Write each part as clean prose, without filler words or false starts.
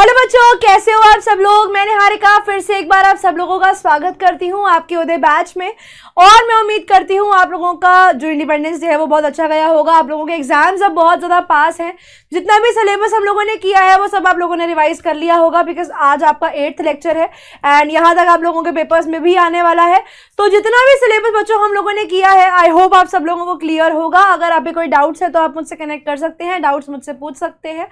Hello बच्चों, कैसे हो आप सब लोग। मैं निहारिका फिर से एक बार आप सब लोगों का स्वागत करती हूँ आपके उदय बैच में। और मैं उम्मीद करती हूँ आप लोगों का जो इंडिपेंडेंस डे है वो बहुत अच्छा गया होगा। आप लोगों के एग्जाम्स अब बहुत ज़्यादा पास हैं। जितना भी सिलेबस हम लोगों ने किया है वो सब आप लोगों ने रिवाइज कर लिया होगा, बिकॉज आज आपका 8th लेक्चर है एंड यहाँ तक आप लोगों के पेपर्स में भी आने वाला है। तो जितना भी सिलेबस बच्चों हम लोगों ने किया है, आई होप आप सब लोगों को क्लियर होगा। अगर आप पे कोई डाउट्स है तो आप मुझसे कनेक्ट कर सकते हैं, डाउट्स मुझसे पूछ सकते हैं।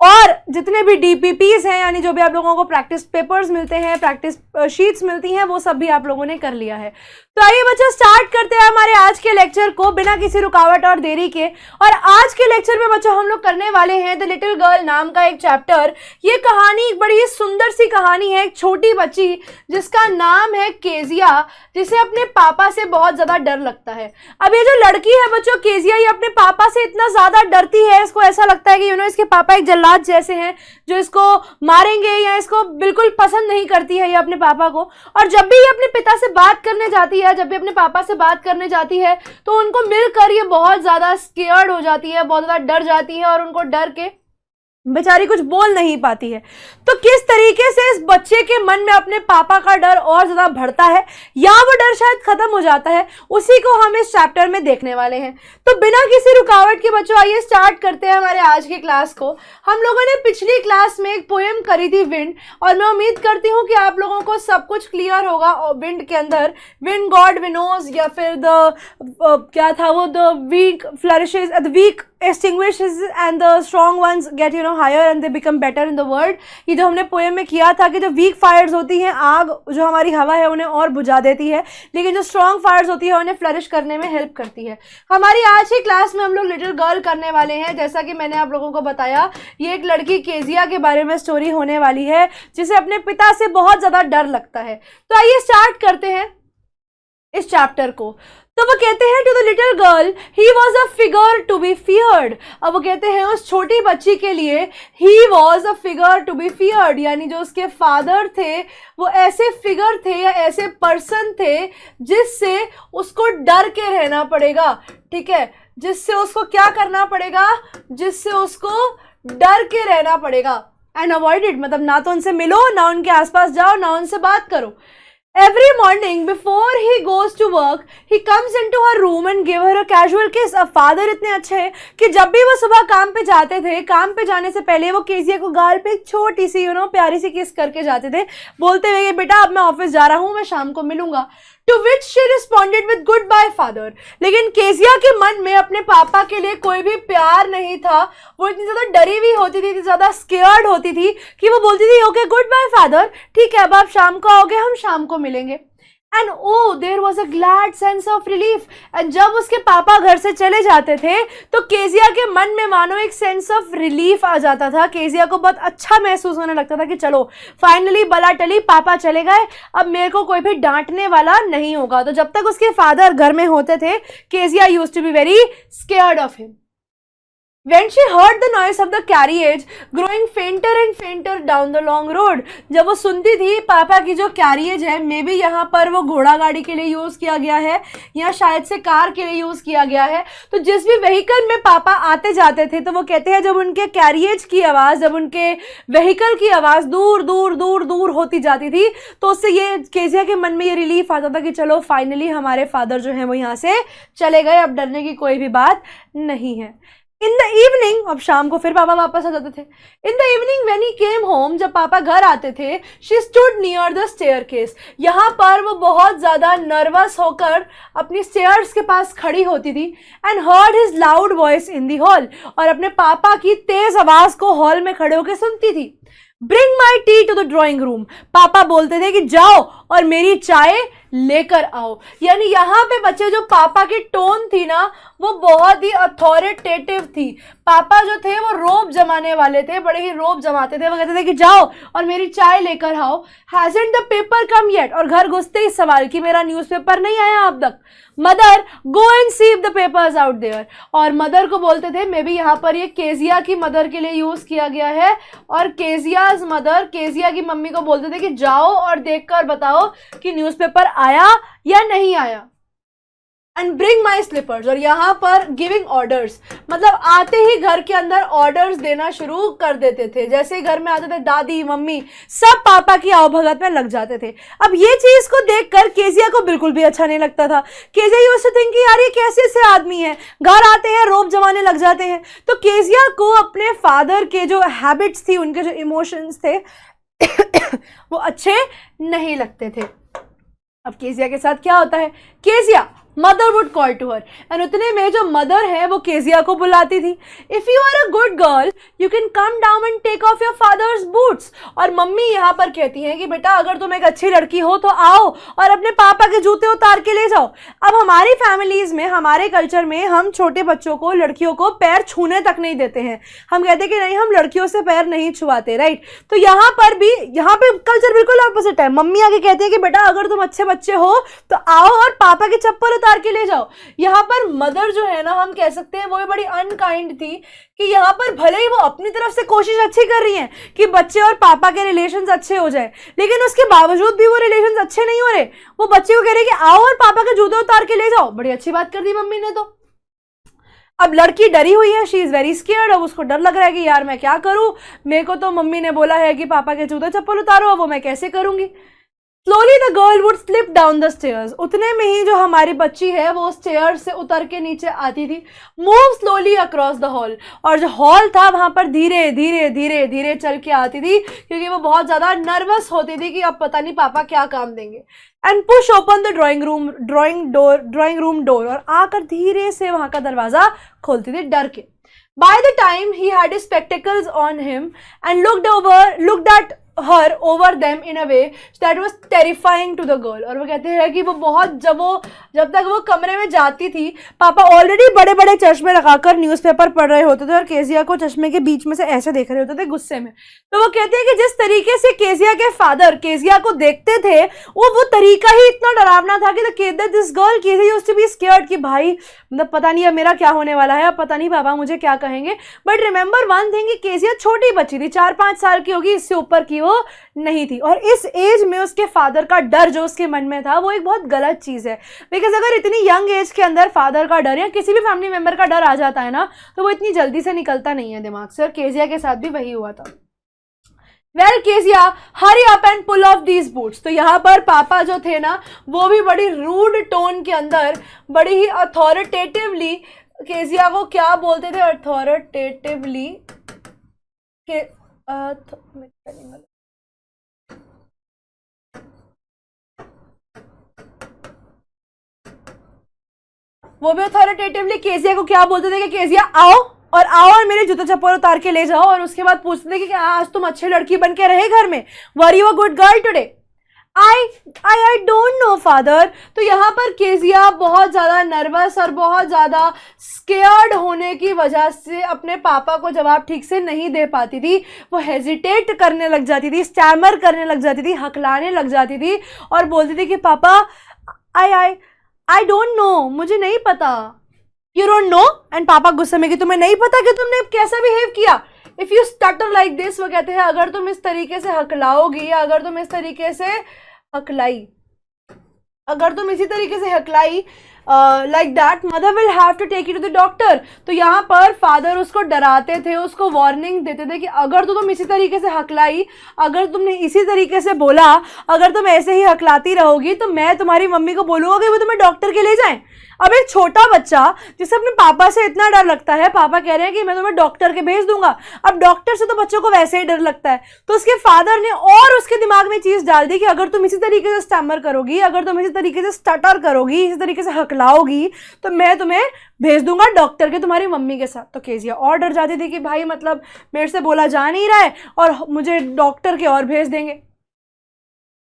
और जितने भी डीपीपीज हैं, यानी जो भी आप लोगों को प्रैक्टिस पेपर्स मिलते हैं, प्रैक्टिस शीट्स मिलती हैं, वो सब भी आप लोगों ने कर लिया है। तो आइए बच्चों स्टार्ट करते हैं हमारे आज के लेक्चर को बिना किसी रुकावट और देरी के। और आज के लेक्चर में बच्चों हम लोग करने वाले हैं द लिटिल गर्ल नाम का एक चैप्टर। ये कहानी एक बड़ी सुंदर सी कहानी है, एक छोटी बच्ची जिसका नाम है केजिया, जिसे अपने पापा से बहुत ज्यादा डर लगता है। अब ये जो लड़की है बच्चों केजिया, ये अपने पापा से इतना ज्यादा डरती है, इसको ऐसा लगता है कि इसके पापा एक जल्लाद जैसे हैं जो इसको मारेंगे, या इसको बिल्कुल पसंद नहीं करती है ये अपने पापा को। और जब भी ये अपने पिता से बात करने जाती है, जब भी अपने पापा से बात करने जाती है, तो उनको मिलकर ये बहुत ज्यादा स्केयर्ड हो जाती है, बहुत ज्यादा डर जाती है और उनको डर के बेचारी कुछ बोल नहीं पाती है। तो किस तरीके से इस बच्चे के मन में अपने पापा का डर और ज्यादा बढ़ता है, या वो डर शायद खत्म हो जाता है, उसी को हम इस चैप्टर में देखने वाले हैं। तो बिना किसी रुकावट के बच्चों आइए स्टार्ट करते हैं हमारे आज के क्लास को। हम लोगों ने पिछली क्लास में एक पोएम करी थी विंड, और मैं उम्मीद करती हूँ कि आप लोगों को सब कुछ क्लियर होगा। विंड के अंदर विंड गॉड विनोज, या फिर क्या था वो, the weak flourishes, the weak extinguishes and the strong ones get higher and they become better in the world। ये जो हमने पोएम में किया था कि जो वीक फायर्स होती हैं, आग जो हमारी हवा है उन्हें और बुझा देती है, लेकिन जो स्ट्रॉन्ग फायर्स होती है उन्हें फ्लरिश करने में हेल्प करती है। हमारी आज की क्लास में हम लोग लिटिल गर्ल करने वाले हैं। जैसा कि मैंने आप लोगों को बताया, ये एक लड़की केजिया के बारे में स्टोरी होने वाली है जिसे अपने पिता से बहुत ज्यादा डर लगता है। तो आइए स्टार्ट करते हैं इस चैप्टर को। तो वो कहते हैं to the little girl he was a figure to be feared. अब वो कहते हैं उस छोटी बच्ची के लिए he was a figure to be feared, यानी जो उसके फादर थे वो ऐसे फिगर थे या ऐसे पर्सन थे जिससे उसको डर के रहना पड़ेगा। ठीक है, जिससे उसको क्या करना पड़ेगा, जिससे उसको डर के रहना पड़ेगा। एंड अवॉइड इट, मतलब ना तो उनसे मिलो, ना उनके आसपास जाओ, ना उनसे बात करो। Every morning before he goes to work, he comes into her room and give her a casual kiss। अब फादर इतने अच्छे हैं कि जब भी वो सुबह काम पे जाते थे, काम पे जाने से पहले वो केजिया को गाल पे एक छोटी सी प्यारी सी किस करके जाते थे, बोलते हुए बेटा अब मैं ऑफिस जा रहा हूँ, मैं शाम को मिलूंगा। To which she responded with goodbye father। लेकिन केजिया के मन में अपने पापा के लिए कोई भी प्यार नहीं था। वो इतनी ज्यादा डरी हुई होती थी, इतनी ज्यादा स्केयर्ड होती थी कि वो बोलती थी ओके गुड बाय फादर, ठीक है अब आप शाम को आओगे, हम शाम को मिलेंगे। And oh there was a glad sense of relief. एंड जब उसके पापा घर से चले जाते थे तो केजिया के मन में मानो एक सेंस ऑफ रिलीफ आ जाता था। केजिया को बहुत अच्छा महसूस होने लगता था कि चलो फाइनली बला टली, पापा चले गए, अब मेरे को कोई भी डांटने वाला नहीं होगा। तो जब तक उसके फादर घर में होते थे, Kezia used to be very scared of him. When she heard the noise of the carriage growing fainter and fainter down the long road, जब वो सुनती थी पापा की जो कैरियज है, मे बी यहाँ पर वो घोड़ा गाड़ी के लिए यूज किया गया है या शायद से कार के लिए यूज किया गया है। तो जिस भी व्हीकल में पापा आते जाते थे, तो वो कहते हैं जब उनके कैरियज की आवाज, जब उनके व्हीकल की आवाज दूर दूर दूर दूर होती जाती थी, तो उससे ये केजिया के मन में ये रिलीफ आता था कि चलो फाइनली हमारे फादर जो है वो यहाँ से चले गए, अब डरने की कोई भी बात नहीं है। इन द इवनिंग, अब शाम को फिर पापा वापस आ जाते थे। In the evening when he came home, जब पापा घर आते थे, she stood near the staircase. यहाँ पर वो बहुत ज्यादा नर्वस होकर अपनी स्टेयर्स के पास खड़ी होती थी। And heard his loud voice in the hall, और अपने पापा की तेज आवाज को हॉल में खड़े होकर सुनती थी। Bring my tea to the drawing room, पापा बोलते थे कि जाओ और मेरी चाय लेकर आओ। यानी यहाँ पे बच्चे जो पापा की टोन थी ना, वो बहुत ही अथॉरिटेटिव थी। पापा जो थे वो रोब जमाने वाले थे, बड़े ही रोब जमाते थे। वो कहते थे कि जाओ और मेरी चाय लेकर आओ। Hasn't the paper come yet, और घर घुसते ही सवाल कि मेरा न्यूज़पेपर नहीं आया अब तक। Mother go and see the papers out there, और मदर को बोलते थे, मे बी यहाँ पर ये केजिया की मदर के लिए यूज किया गया है, और केजियाज मदर केजिया की मम्मी को बोलते थे कि जाओ और देखकर बताओ कि न्यूज़पेपर आया या नहीं आया। एंड ब्रिंग माई स्लीपर्स, और यहाँ पर गिविंग ऑर्डर्स, मतलब आते ही घर के अंदर ऑर्डर्स देना शुरू कर देते थे। जैसे घर में आते थे दादी मम्मी सब पापा की आवभगत में लग जाते थे। अब ये चीज को देखकर केजिया को बिल्कुल भी अच्छा नहीं लगता था। केजिया यूज्ड टू थिंक कि यार ये कैसे से आदमी है, घर आते हैं रोब जमाने लग जाते हैं। तो केजिया को अपने फादर के जो हैबिट्स थी, उनके जो इमोशंस थे वो अच्छे नहीं लगते थे। अब केजिया के साथ क्या होता है, Kezia mother would call to her, and उतने में जो मदर है वो केजिया को बुलाती थी। If you are a good girl you can come down and take off your father's boots. और मम्मी यहाँ पर कहती हैं कि बेटा अगर तुम एक अच्छी लड़की हो तो आओ और अपने पापा के जूते उतार के ले जाओ। अब हमारी फैमिलीज में, हमारे कल्चर में हम छोटे बच्चों को, लड़कियों को पैर छूने तक नहीं देते हैं। हम कहते हैं कि नहीं हम लड़कियों से पैर नहीं छुआते, राइट। तो यहाँ पर भी, यहाँ पे कल्चर बिल्कुल ऑपोजिट है। मम्मी आगे कहती है कि बेटा अगर तुम अच्छे बच्चे हो तो आओ और पापा की चप्पल उतार के ले जाओ। यहाँ पर मदर जो है ना, हम कह सकते हैं वो भी बड़ी अनकाइंड थी कि यहाँ पर भले ही वो अपनी तरफ से कोशिश अच्छी कर रही हैं कि बच्चे और पापा के रिलेशंस अच्छे हो जाए, लेकिन उसके बावजूद भी वो रिलेशंस अच्छे नहीं हो रहे। वो बच्चे को कह रहे कि आओ और पापा के जूते उतार के ले जाओ। बड़ी अच्छी बात कर दी मम्मी ने। तो अब लड़की डरी हुई है, शी इज वेरी स्केयर्ड। अब उसको डर लग रहा है कि यार मैं क्या करूं, मेरे को तो मम्मी ने बोला है कि पापा के जूते चप्पल उतारो, वो मैं कैसे करूंगी। Slowly the girl would slip down the stairs. उतने में ही जो हमारी बच्ची है वो स्टेयर से उतर के नीचे आती थी। Move slowly across the hall. और जो हॉल था वहां पर धीरे धीरे धीरे धीरे चल के आती थी, क्योंकि वो बहुत ज्यादा नर्वस होती थी कि अब पता नहीं पापा क्या काम देंगे। And push open the drawing room door, और आकर धीरे से वहां का दरवाजा खोलती थी डर के। By the time he had his spectacles on him and looked at her over them in a way that was terrifying to the girl. और वो कहते हैं कि वो बहुत, जब तक वो कमरे में जाती थी, पापा ऑलरेडी बड़े बड़े चश्मे लगाकर न्यूज़पेपर पढ़ रहे होते थे और केजिया को चश्मे के बीच में से ऐसे देख रहे होते थे गुस्से में। तो वो कहते हैं कि जिस तरीके से केजिया के फादर केजिया को देखते थे वो तरीका ही इतना डरावना था कि this girl Kezia used to be scared कि भाई मतलब पता नहीं अब मेरा क्या होने वाला है, अब पता नहीं पापा मुझे क्या कहेंगे। बट रिमेंबर वन थिंग कि केजिया छोटी बच्ची थी, 4-5 साल की होगी, इससे ऊपर की वो नहीं थी। और इस एज में उसके फादर का डर जो उसके मन में था वो एक बहुत गलत चीज है। बिकॉज अगर इतनी यंग एज के अंदर फादर का डर या किसी भी फैमिली मेंबर का डर आ जाता है ना, तो वो इतनी जल्दी से निकलता नहीं है दिमाग से। और केजिया के साथ भी वही हुआ था। Well Kezia hurry up and pull off these boots. तो यहाँ पर पापा जो थे ना वो भी बड़ी रूड टोन के अंदर, बड़ी ही अथॉरिटेटिवली केजिया को क्या बोलते थे, अथॉरिटेटिवली के वो भी अथॉरिटेटिवली केजिया को क्या बोलते थे कि केजिया आओ और मेरे जूते चप्पल उतार के ले जाओ। और उसके बाद पूछते थे कि आज तुम अच्छी लड़की बन के रहे घर में, were you a good girl today. I don't know father. तो यहाँ पर केजिया बहुत ज़्यादा नर्वस और बहुत ज़्यादा स्केयर्ड होने की वजह से अपने पापा को जवाब ठीक से नहीं दे पाती थी। वो हेजिटेट करने लग जाती थी, स्टैमर करने लग जाती थी, हकलाने लग जाती थी और बोलती थी कि पापा आई डोंट नो, मुझे नहीं पता। यू डोंट नो, एंड पापा गुस्से में कि तुम्हें नहीं पता कि तुमने कैसा बिहेव किया। If you stutter like this, वो कहते हैं अगर तुम इस तरीके से हकलाओगी या अगर तुम इस तरीके से हकलाई, अगर तुम इसी तरीके से हकलाई like that, mother will have to take you to the doctor. तो यहाँ पर फादर उसको डराते थे, उसको वार्निंग देते थे कि अगर तो तुम इसी तरीके से हकलाई, अगर तुमने इसी तरीके से बोला, अगर तुम ऐसे ही हकलाती रहोगी तो मैं तुम्हारी मम्मी को बोलूँगा कि वो तुम्हें डॉक्टर के ले जाएं। अब एक छोटा बच्चा जिसे अपने पापा से इतना डर लगता है, पापा कह रहे हैं कि मैं तुम्हें डॉक्टर के भेज दूंगा। अब डॉक्टर से तो बच्चों को वैसे ही डर लगता है, तो उसके फादर ने और उसके दिमाग में चीज डाल दी कि अगर तुम इसी तरीके से स्टैमर करोगी, अगर तुम इसी तरीके से स्टटर करोगी, इसी तरीके से हकलाओगी, तो मैं तुम्हें भेज दूंगा डॉक्टर के तुम्हारी मम्मी के साथ। तो केजिया और डर जाती थी कि भाई मतलब मेरे से बोला जा नहीं रहा है और मुझे डॉक्टर के और भेज देंगे।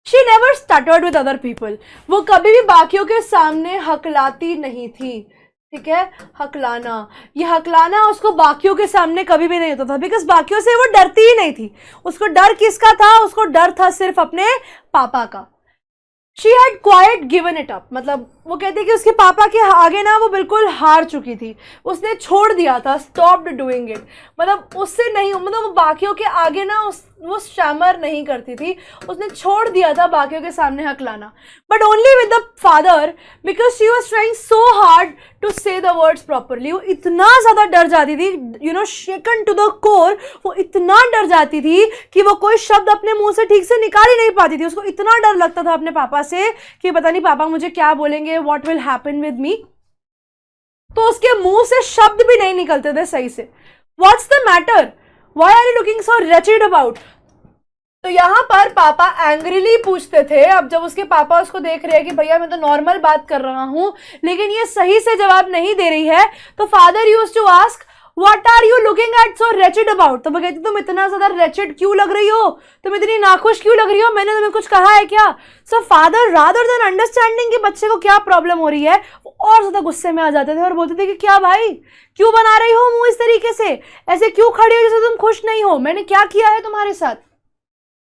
She never stuttered with other people. वो कभी भी बाकियों के सामने हकलाती नहीं थी, ठीक है। हकलाना, ये हकलाना उसको बाकियों के सामने कभी भी नहीं होता था, बिकॉज बाकियों से वो डरती ही नहीं थी। उसको डर किसका था? उसको डर था सिर्फ अपने पापा का। She had quite given it up, मतलब वो कहती है कि उसके पापा के आगे ना वो बिल्कुल हार चुकी थी, उसने छोड़ दिया था, स्टॉप्ड डूइंग इट, मतलब उससे नहीं, मतलब वो बाकियों के आगे ना वो स्टैमर नहीं करती थी, उसने छोड़ दिया था बाकियों के सामने हक लाना, but only with the father because she was trying so hard to say the words properly. वो इतना ज़्यादा डर जाती थी, you know, shaken to the core, वो इतना डर जाती थी कि वो कोई शब्द अपने मुंह से ठीक से निकाल ही नहीं पाती थी। उसको इतना डर लगता था अपने पापा से कि पता नहीं पापा मुझे क्या बोलेंगे, what will happen with me, तो उसके मुंह से शब्द भी नहीं निकलते थे सही से। What's the matter, why are you looking so wretched about. तो यहां पर पापा एंग्रीली पूछते थे, अब जब उसके पापा उसको देख रहे हैं कि भैया मैं तो नॉर्मल बात कर रहा हूं लेकिन ये सही से जवाब नहीं दे रही है, तो father used to ask what are you looking at so wretched about. तो वो कहती तुम इतना ज्यादा रेचिड क्यों लग रही हो, तुम इतनी नाखुश क्यों लग रही हो, मैंने तुम्हें कुछ कहा है क्या। So father rather than understanding कि बच्चे को क्या प्रॉब्लम हो रही है, वो और ज्यादा गुस्से में आ जाते थे और बोलते थे कि क्या भाई क्यों बना रही हो मुंह इस तरीके से, ऐसे क्यों खड़ी हो जैसे तुम खुश नहीं हो, मैंने क्या किया है तुम्हारे साथ।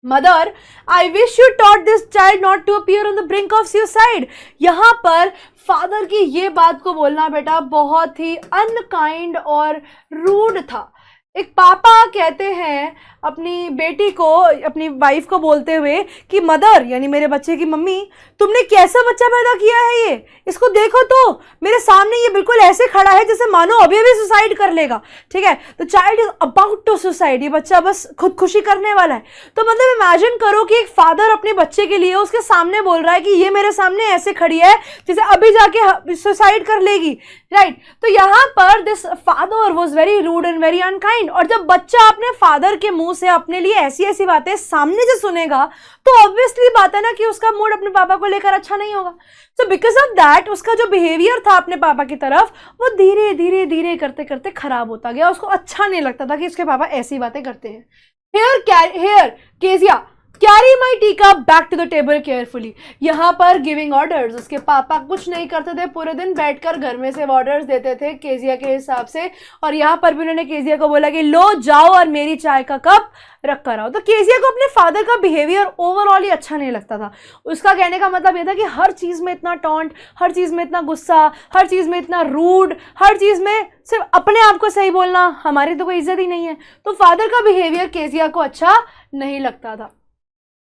Mother, I wish you taught this child not to appear on the brink of suicide. यहां पर फादर की ये बात को बोलना बेटा बहुत ही अनकाइंड और रूड था। एक पापा कहते हैं अपनी बेटी को, अपनी वाइफ को बोलते हुए कि मदर यानी मेरे बच्चे की मम्मी, तुमने कैसा बच्चा पैदा किया है, ये इसको देखो तो मेरे सामने ये बिल्कुल ऐसे खड़ा है जैसे मानो अभी अभी सुसाइड कर लेगा। ठीक है, तो child is about to suicide, ये बच्चा बस खुदकुशी करने वाला है। तो मतलब इमेजिन करो कि एक फादर अपने बच्चे के लिए उसके सामने बोल रहा है कि ये मेरे सामने ऐसे खड़ी है जैसे अभी जाके सुसाइड कर लेगी, राइट। तो यहाँ पर this father was very rude and very unkind. और जब बच्चा अपने फादर के मुंह से अपने लिए ऐसी ऐसी बातें सामने से सुनेगा तो ऑब्वियसली बात है ना कि उसका मूड अपने पापा को लेकर अच्छा नहीं होगा। सो बिकॉज ऑफ दैट उसका जो बिहेवियर था अपने पापा की तरफ वो धीरे धीरे धीरे करते करते खराब होता गया। उसको अच्छा नहीं लगता था कि उसके पापा ऐसी बातें करते हैं। Hair Kezia, carry my teacup back to the table carefully. यहाँ पर गिविंग ऑर्डर्स, उसके पापा कुछ नहीं करते थे, पूरे दिन बैठकर घर में से ऑर्डर्स देते थे केजिया के हिसाब से। और यहाँ पर भी उन्होंने केजिया को बोला कि लो जाओ और मेरी चाय का कप रख कर आओ। तो केजिया को अपने फादर का बिहेवियर ओवरऑल ही अच्छा नहीं लगता था। उसका कहने का मतलब यह था कि हर चीज में इतना टॉन्ट, हर चीज में इतना गुस्सा, हर चीज में इतना रूड, हर चीज में सिर्फ अपने आप को सही बोलना, हमारी तो कोई इज्जत ही नहीं है। तो फादर का बिहेवियर केजिया को अच्छा नहीं लगता था।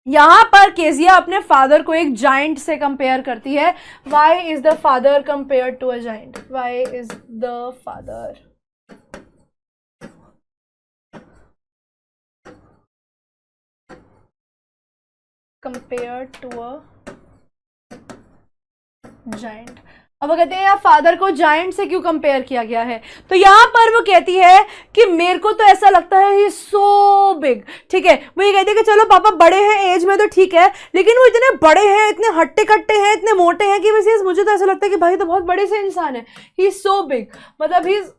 यहां पर केजिया अपने फादर को एक जाइंट से कंपेयर करती है। Why is the father compare to a giant, why is the father compare to a giant. अब वो कहते हैं यार फादर को जाइंट से क्यों कंपेयर किया गया है। तो यहां पर वो कहती है कि मेरे को तो ऐसा लगता है ही सो बिग। ठीक है, वो ये कहती है कि चलो पापा बड़े हैं एज में तो ठीक है, लेकिन वो इतने बड़े हैं, इतने हट्टे कट्टे हैं, इतने मोटे हैं कि वैसे मुझे तो ऐसा लगता है कि भाई तो बहुत बड़े से इंसान है। ही इज सो बिग, मतलब ही इज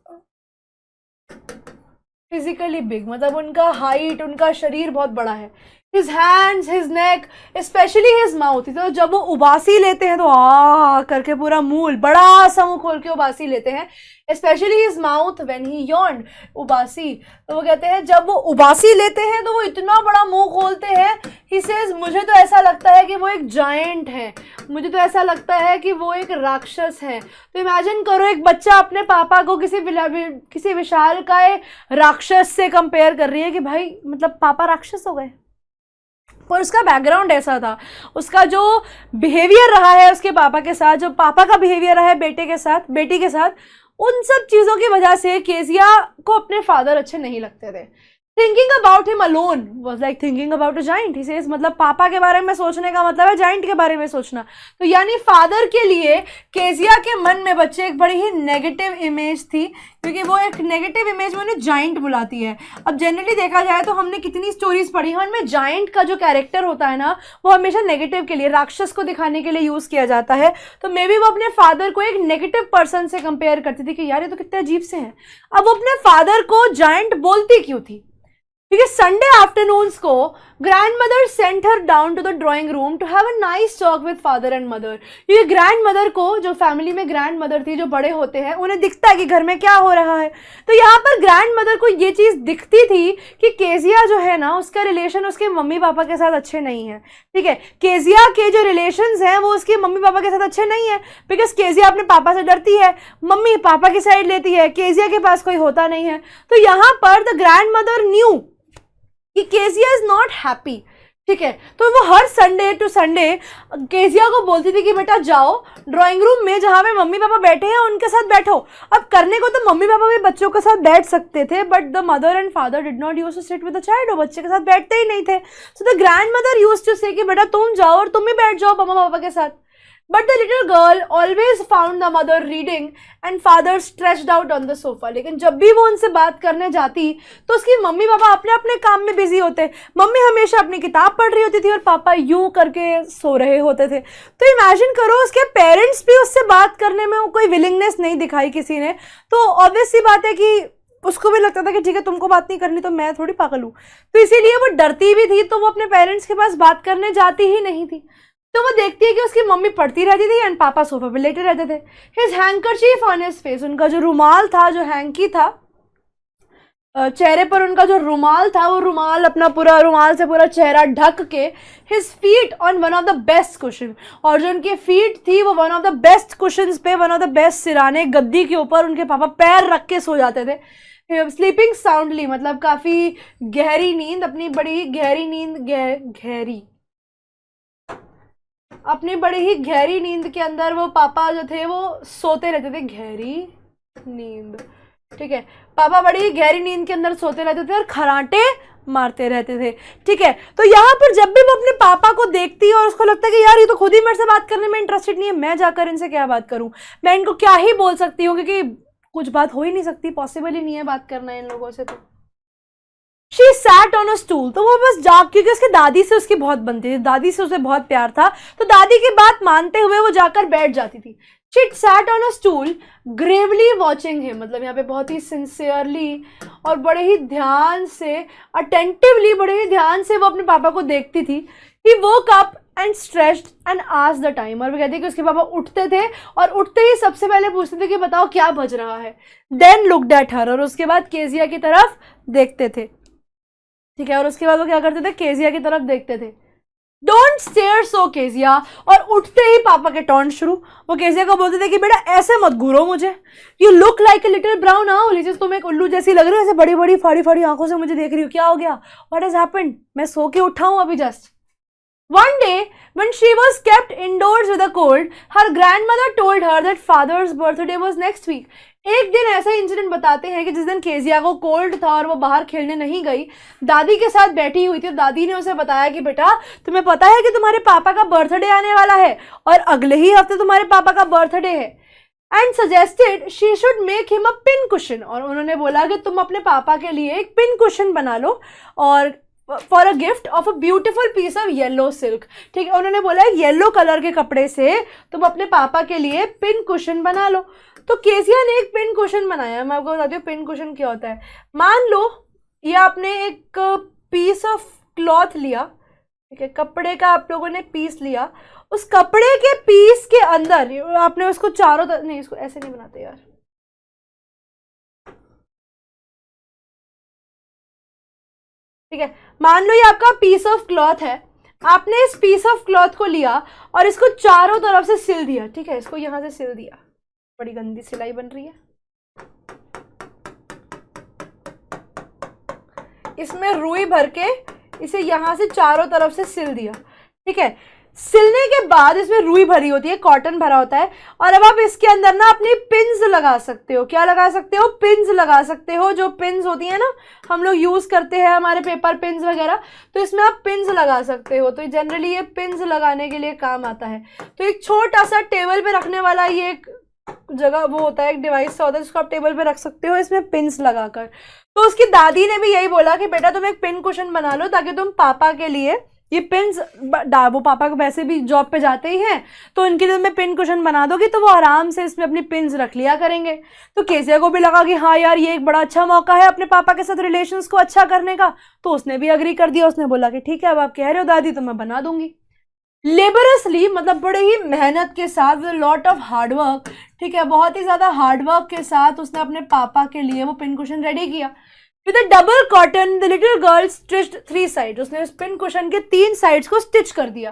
फिजिकली बिग, मतलब उनका हाइट, उनका शरीर बहुत बड़ा है। His hands, his neck, especially his mouth। तो जब वो उबासी लेते हैं तो आ करके पूरा मुंह, बड़ा सा मुंह खोल के उबासी लेते हैं। Especially his mouth when he yawned, उबासी। तो वो कहते हैं जब वो उबासी लेते हैं तो वो इतना बड़ा मुंह खोलते हैं। He says मुझे तो ऐसा लगता है कि वो एक जायंट है, मुझे तो ऐसा लगता है कि वो एक राक्षस है। तो इमेजिन करो एक बच्चा अपने पापा को किसी विशालकाय राक्षस से कंपेयर कर रही है कि भाई मतलब पापा राक्षस हो गए। और उसका बैकग्राउंड ऐसा था, उसका जो बिहेवियर रहा है उसके पापा के साथ, जो पापा का बिहेवियर रहा है बेटे के साथ, बेटी के साथ, उन सब चीज़ों की वजह से केजिया को अपने फादर अच्छे नहीं लगते थे। Thinking about him alone was like thinking about a giant. He says मतलब पापा के बारे में सोचने का मतलब है जाइंट के बारे में सोचना। तो यानी फादर के लिए केजिया के मन में बच्चे एक बड़ी ही नेगेटिव इमेज थी, क्योंकि वो एक नेगेटिव इमेज में उन्हें जाइंट बुलाती है। अब जनरली देखा जाए तो हमने कितनी स्टोरीज पढ़ी हैं, उनमें जाइंट का जो कैरेक्टर होता है ना वो हमेशा नेगेटिव के लिए, राक्षस को दिखाने के लिए यूज किया जाता है। तो मे बी वो अपने फादर को एक नेगेटिव पर्सन से कंपेयर करती थी कि यार ये तो कितने अजीब से हैं। अब वो अपने फादर को जाइंट बोलती क्यों थी? क्योंकि संडे आफ्टरनून्स को grandmother sent her down to the drawing room to have a nice talk with father and mother. क्योंकि ग्रैंड मदर को, जो फैमिली में ग्रैंड मदर थी, जो बड़े होते हैं, उन्हें दिखता है कि घर में क्या हो रहा है। तो यहाँ पर ग्रैंड मदर को ये चीज़ दिखती थी कि केजिया जो है ना, उसका रिलेशन उसके मम्मी पापा के साथ अच्छे नहीं है। ठीक है, केजिया के जो रिलेशंस हैं वो उसके मम्मी पापा के साथ अच्छे नहीं है, बिकॉज केजिया अपने पापा से डरती है, मम्मी पापा की साइड लेती है, केजिया के पास कोई होता नहीं है। तो यहाँ पर द ग्रैंड मदर न्यू कि केजिया इज नॉट हैप्पी। ठीक है, तो वो हर संडे टू संडे केजिया को बोलती थी कि बेटा जाओ ड्राइंग रूम में जहां पे मम्मी पापा बैठे हैं उनके साथ बैठो। अब करने को तो मम्मी पापा भी बच्चों के साथ बैठ सकते थे, but the mother and father did not use to sit with the child. वो बच्चे के साथ बैठते ही नहीं थे। So the grandmother use to say कि बेटा तुम जाओ और तुम भी बैठ जाओ मम्मा पापा के साथ। But the little girl always found the mother reading and father stretched out on the sofa। लेकिन जब भी वो उनसे बात करने जाती तो उसकी मम्मी पापा अपने अपने काम में बिजी होते। मम्मी हमेशा अपनी किताब पढ़ रही होती थी और पापा यूं करके सो रहे होते थे। तो इमेजिन करो, उसके पेरेंट्स भी उससे बात करने में कोई विलिंगनेस नहीं दिखाई किसी ने। तो ऑब्वियस सी बात है कि उसको भी लगता था कि ठीक है तुमको बात नहीं करनी तो मैं थोड़ी पागल हूँ। तो इसीलिए वो डरती भी थी, तो वो अपने पेरेंट्स के पास बात करने जाती ही नहीं थी। तो वो देखती है कि उसकी मम्मी पढ़ती रहती थी एंड पापा सोफा पे लेटे रहते थे। His handkerchief on his face, उनका जो रुमाल था, जो हैंकी था चेहरे पर, उनका जो रुमाल था, वो रुमाल अपना पूरा रुमाल से पूरा चेहरा ढक के, his feet on one of the best cushion, और जो उनकी फीट थी वो one of the best cushions पे, वन ऑफ द बेस्ट सिराने गद्दी के ऊपर उनके पापा पैर रख के सो जाते थे। स्लीपिंग साउंडली, मतलब काफी गहरी नींद, अपनी बड़ी गहरी नींद, अपनी बड़ी ही गहरी नींद के अंदर वो पापा जो थे वो सोते रहते थे। गहरी नींद, ठीक है, पापा बड़ी ही गहरी नींद के अंदर सोते रहते थे और खराटे मारते रहते थे। ठीक है, तो यहाँ पर जब भी वो अपने पापा को देखती है और उसको लगता है कि यार ये तो खुद ही मेरे से बात करने में इंटरेस्टेड नहीं है, मैं जाकर इनसे क्या बात करूं, मैं इनको क्या ही बोल सकती हूँ, क्योंकि कुछ बात हो ही नहीं सकती, पॉसिबल ही नहीं है बात करना इन लोगों से। तो She sat on a stool, तो वो बस क्योंकि उसकी दादी से उसकी बहुत बनती थी, दादी से उसे बहुत प्यार था, तो दादी की बात मानते हुए वो जाकर बैठ जाती थी। She sat on a stool, gravely watching him, मतलब यहाँ पे बहुत ही सिंसियरली और बड़े ही ध्यान से, अटेंटिवली, बड़े ही ध्यान से वो अपने पापा को देखती थी। He woke up and stretched and asked the time, और वो कहती है कि उसके पापा उठते थे और उठते ही सबसे पहले पूछते थे कि बताओ क्या बज रहा है। Then looked at her, और उसके बाद केजिया की तरफ देखते थे। ठीक है, और उसके बाद वो क्या करते थे, केजिया की तरफ देखते थे। डोंट स्टेयर सो केजिया, और उठते ही पापा के टॉन्ट शुरू। वो केजिया को बोलते थे कि बेटा ऐसे मत घूरो मुझे, you look like a little brown owl, जैसे तुम एक उल्लू जैसी लग रही हो, ऐसे बड़ी बड़ी फाड़ी फाड़ी आंखों से मुझे देख रही हो, क्या हो गया, व्हाट हैज हैपेंड, मैं सो के उठा हूं अभी just. One day, when she was kept indoors with a cold, her grandmother told her that father's birthday was next week. एक दिन ऐसा इंसिडेंट बताते हैं कि जिस दिन केजिया को कोल्ड था और वो बाहर खेलने नहीं गई, दादी के साथ बैठी हुई थी, दादी ने उसे बताया कि बेटा तुम्हें पता है कि तुम्हारे पापा का बर्थडे आने वाला है और अगले ही हफ्ते तुम्हारे पापा का बर्थडे है, and suggested she should make him a pin cushion, और उन्होंने बोला कि तुम अपने पापा के लिए एक पिन कुशन बना लो और for a gift of a beautiful piece of yellow silk. ठीक है, उन्होंने बोला येलो कलर के कपड़े से तुम अपने पापा के लिए पिन कुशन बना लो। तो केजिया ने एक पिन कुशन बनाया। मैं आपको बताती हूँ पिन कुशन क्या होता है। मान लो ये आपने एक पीस ऑफ क्लॉथ लिया, ठीक है, कपड़े का आप लोगों ने पीस लिया, उस कपड़े के पीस के अंदर आपने उसको चारों तरफ, नहीं इसको ऐसे नहीं बनाते यार, ठीक है, मान लो ये आपका पीस ऑफ क्लॉथ है, आपने इस पीस ऑफ क्लॉथ को लिया और इसको चारों तरफ से सिल दिया। ठीक है, इसको यहां से सिल दिया, बड़ी गंदी सिलाई बन रही है, इसमें रुई भर के इसे यहां से चारों तरफ से सिल दिया। ठीक है, सिलने के बाद इसमें रुई भरी होती है, कॉटन भरा होता है, और अब आप इसके अंदर ना अपनी पिन्स लगा सकते हो। क्या लगा सकते हो? पिन्स लगा सकते हो। जो पिन्स होती है ना, हम लोग यूज करते हैं हमारे पेपर पिन्स वगैरह, तो इसमें आप पिन्स लगा सकते हो। तो जनरली ये पिन्स लगाने के लिए काम आता है। तो एक छोटा सा टेबल पे रखने वाला ये एक जगह वो होता है, एक डिवाइस सा होता है जिसको आप टेबल पे रख सकते हो इसमें पिन्स लगाकर। तो उसकी दादी ने भी यही बोला कि बेटा तुम एक पिन कुशन बना लो ताकि तुम पापा के लिए ये पिन्स वो पापा को वैसे भी जॉब पे जाते ही हैं, तो इनके लिए मैं पिन कुशन बना दोगी तो वो आराम से इसमें अपनी पिन्स रख लिया करेंगे। तो केसिया को भी लगा कि हाँ यार ये एक बड़ा अच्छा मौका है अपने पापा के साथ रिलेशंस को अच्छा करने का, तो उसने भी अग्री कर दिया। उसने बोला कि ठीक है अब आप कह रहे हो दादी तो मैं बना दूंगी। लेबरसली, मतलब बड़े ही मेहनत के साथ, विद लॉट ऑफ हार्डवर्क, ठीक है, बहुत ही ज्यादा हार्डवर्क के साथ उसने अपने पापा के लिए वो पिन कुशन रेडी किया। With a double cotton the little girl stitched 3 sides, उसने उस पिन कुशन के 3 साइड्स को स्टिच कर दिया।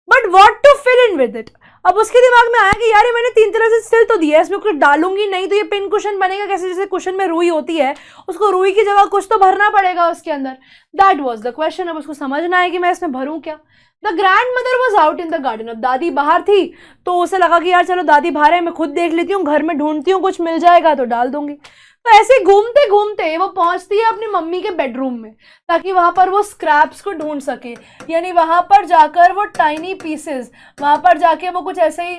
But what to fill in with it, अब उसके दिमाग में आया कि यार ये मैंने 3 तरह से सिल तो दिया है, इसमें कुछ डालूंगी नहीं तो ये पिन कुशन बनेगा कैसे? जैसे कुशन में रुई होती है, उसको रुई की जगह कुछ तो भरना पड़ेगा उसके अंदर। That was the question. अब उसको समझ ना आया कि मैं इसमें भरूं क्या। The grand mother was out in the garden, अब दादी बाहर थी तो उसे लगा कि यार चलो दादी बाहर है, मैं खुद देख लेती हूँ, घर में ढूंढती हूँ, कुछ मिल जाएगा तो डाल दूंगी। तो ऐसे घूमते घूमते वो पहुंचती है अपनी मम्मी के बेडरूम में, ताकि वहां पर वो स्क्रैप्स को ढूंढ सके, यानी वहां पर जाकर वो टाइनी पीसेस, वहां पर जाके वो कुछ ऐसे ही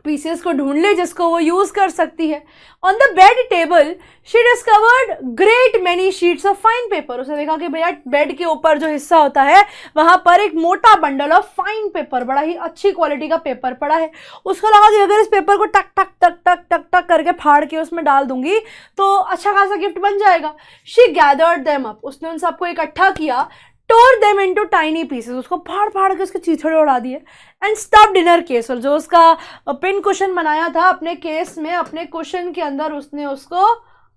पीसेस को ढूंढ ले जिसको वो यूज कर सकती है। On the bed table she discovered great many sheets of fine paper, उसने देखा कि भैया बेड के ऊपर जो हिस्सा होता है वहां पर एक मोटा बंडल ऑफ फाइन पेपर, बड़ा ही अच्छी क्वालिटी का पेपर पड़ा है। उसको लगा कि अगर इस पेपर को टक टक टक टक टक टक करके फाड़ के उसमें डाल दूंगी तो अच्छा खासा गिफ्ट बन जाएगा। शी गैदर्ड देम अप, उसने उन सबको इकट्ठा किया, tore them into tiny pieces, उसको फाड़ फाड़ के उसके चीथड़े उड़ा दिए, एंड स्टफ्ड डिनर केस, और जो उसका पिन कुशन बनाया था अपने केस में, अपने कुशन के अंदर उसने उसको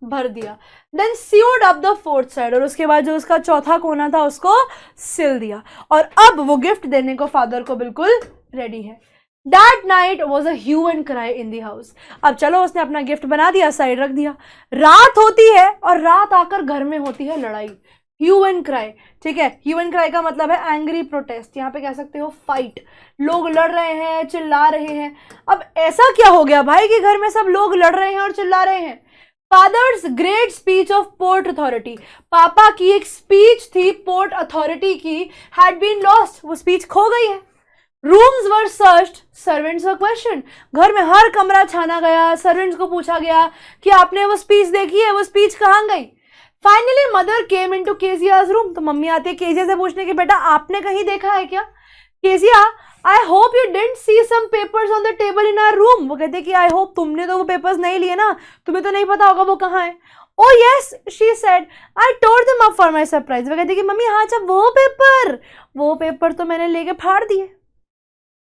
भर दिया। Then sewed up the 4th side, और उसके बाद जो उसका चौथा कोना था उसको सिल दिया, और अब वो गिफ्ट देने को फादर को बिल्कुल रेडी है। That night was a hue and cry in the house। अब चलो उसने अपना गिफ्ट बना दिया, साइड रख दिया, रात होती है और रात आकर घर में होती है लड़ाई। ह्यू एंड क्राई, ठीक है, ह्यू एंड क्राई का मतलब है एंग्री प्रोटेस्ट, यहाँ पे कह सकते हो फाइट, लोग लड़ रहे हैं, चिल्ला रहे हैं। अब ऐसा क्या हो गया भाई कि घर में सब लोग लड़ रहे हैं और चिल्ला रहे हैं? Fathers great speech of port authority, पापा की एक स्पीच थी पोर्ट अथॉरिटी की, हैड बीन लॉस्ट, वो स्पीच खो गई है। रूम्स वर सर्च्ड, सर्वेंट्स वर क्वेश्चन, घर में हर कमरा छाना गया, सर्वेंट्स को पूछा गया कि आपने वो स्पीच देखी है, वो स्पीच कहाँ गई? Finally mother came into Kezia's room, तो मम्मी आती है केसिया से पूछने की बेटा आपने कहीं देखा है क्या? Kezia, I hope you didn't see some papers on the table in our room, वो कहते कि आई होप तुमने तो वो पेपर्स नहीं लिए ना, तुम्हें तो नहीं पता होगा वो कहाँ है। Oh yes she said, I tore them up for my surprise, वो कहते कि मम्मी हाँ अच्छा वो पेपर तो मैंने लेके फाड़ दिए,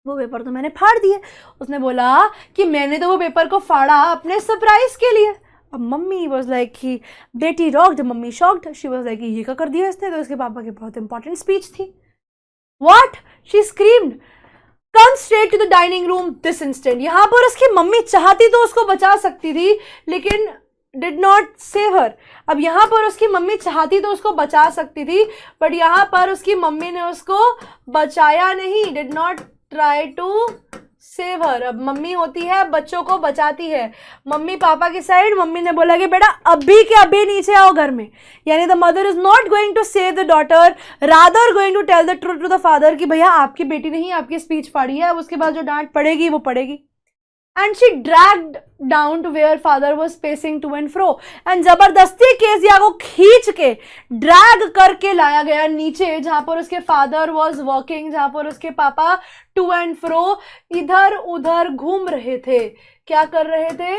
वो पेपर तो मैंने फाड़ दिए। उसने बोला कि मैंने तो वो पेपर को फाड़ा अपने सरप्राइज के लिए। अब मम्मी वॉज लाइक कि बेटी rocked, mummy shocked, she was like ये क्या कर दिया इसने, तो उसके पापा की बहुत इंपॉर्टेंट स्पीच थी। What, she screamed, come straight to the dining room this instant. यहाँ पर उसकी मम्मी चाहती तो उसको बचा सकती थी लेकिन डिड नॉट सेव हर। अब यहाँ पर उसकी मम्मी चाहती तो उसको बचा सकती थी, बट यहाँ पर उसकी मम्मी ने उसको बचाया नहीं, did not try to save her. अब मम्मी होती है बच्चों को बचाती है, मम्मी पापा की साइड, मम्मी ने बोला कि बेटा अभी के अभी नीचे आओ घर में, यानी the mother is not going to save the daughter, rather going to tell the truth to the father कि भैया आपकी बेटी ने ही आपकी स्पीच फाड़ी है, अब उसके बाद जो डांट पड़ेगी वो पड़ेगी। And she dragged down to where father was pacing to and fro, एंड जबरदस्ती केसिया को खींच के ड्रैग करके लाया गया नीचे, जहां पर उसके फादर वाज वॉकिंग, जहां पर उसके पापा टू एंड फ्रो इधर उधर घूम रहे थे। क्या कर रहे थे?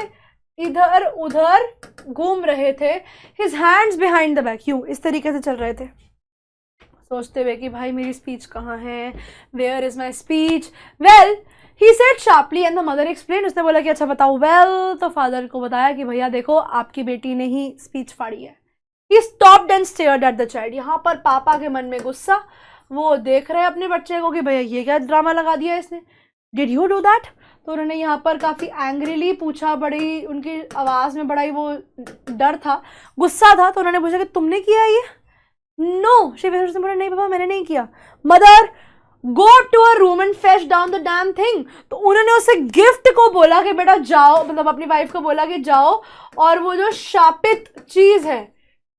इधर उधर घूम रहे थे। His hands behind the back, यूं इस तरीके से चल रहे थे, सोचते हुए कि भाई मेरी स्पीच कहाँ है, where is my speech. Well he said sharply and the mother explained, उसने बोला कि अच्छा बताओ। वेल तो फादर को बताया कि भैया देखो आपकी बेटी ने ही स्पीच फाड़ी है। he stopped and stared at the child, यहाँ पर पापा के मन में गुस्सा, वो देख रहे अपने बच्चे को कि भैया ये क्या ड्रामा लगा दिया इसने, did you do that? तो उन्होंने यहाँ पर काफ़ी एंग्रीली पूछा, बड़ी उनकी आवाज़ में बड़ा ही वो डर था, गुस्सा था, तो उन्होंने पूछा कि तुमने किया ये? नो, शिव ने बोला नहीं पापा मैंने नहीं किया। Mother go to a room and fetch down the damn thing, तो उन्होंने उसे गिफ्ट को बोला कि बेटा जाओ, मतलब अपनी वाइफ को बोला कि जाओ और वो जो शापित चीज है,